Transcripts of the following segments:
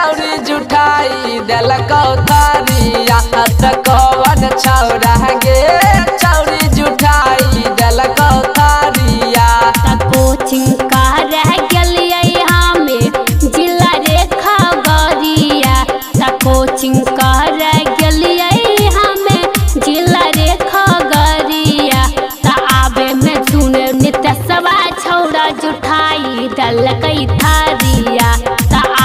छौरी जुठाई देलकौ थारिया त कौन छौरा गे छौरी जुठाई देलकौ थारिया। कोचिंग का रह गलियै हमें जिला रेखा गरिया कोचिंग का रह गलियै हमें जिला रेखा गरिया आबे में सुने नितसवा छौरा जुठाई देलकै थारिया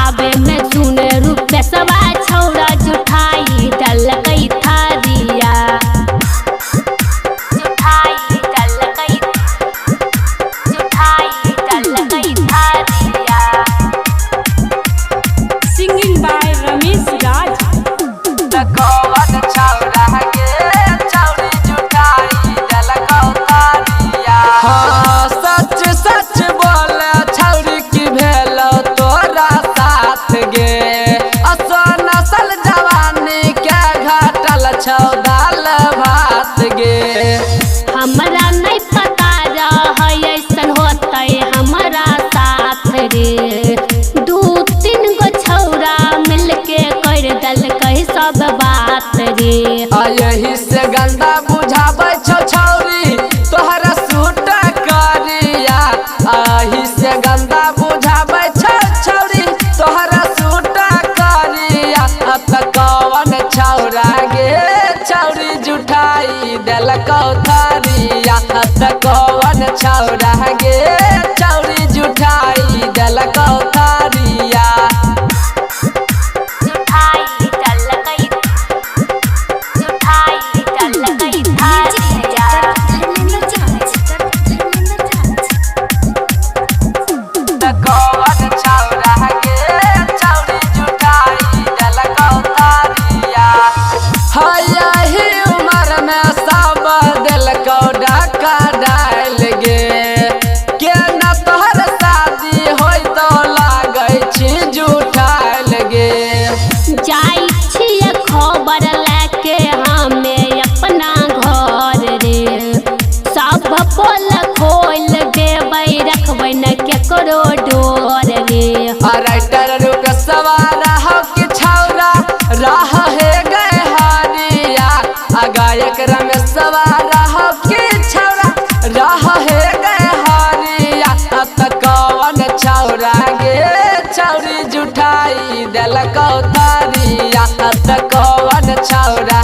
आबे में सुने रूपेशवा छौरा जुठाई देलकै Tharia. Singing by Ramesh Raj. कौन छौरा गे छौरी जुठाई देलकौ थारिया। हाँ सच सच बोल छौरी की भेलौ तोरा साथ गे असो नसल जवानी के घटल छौ दाल भात गे। हमरा नहीं पता रहा ऐसन होते हमारा साथ रे दू तीन गो छौरा मिलके कर दलकै सब बात रे। यही से गंदा बुझाबै छौ छौरी तोहरा सूट करिया यही से गंदा बुझाबै छौ छौरी तोहरा सूट करिया त कौन छौरा गे छौरी जुठाई देलकौ थारिया त कौन छौरा गे छौरी जुठाई देलकौ थारिया। कौन छौरा गे छौरी जुठाई देलकौ थारिया। यही उम्र में सब देलकौ ढाका डाल गे के न तोहर शादी होय तो लागै छी जुठाल गे। जाई छियै खबर लेके हमें अपना घर रे सब पोल खोल देबै रखबै न केकरो डोर रे। राइटर रूप सवार हो कि छौरा राह हे गए हरिया गायक रमेश सवार हो कि छौरा राह हे गए हरिया त कौन छौरा गे छौरी जुठाई देलकौ थारिया त कौन छौरा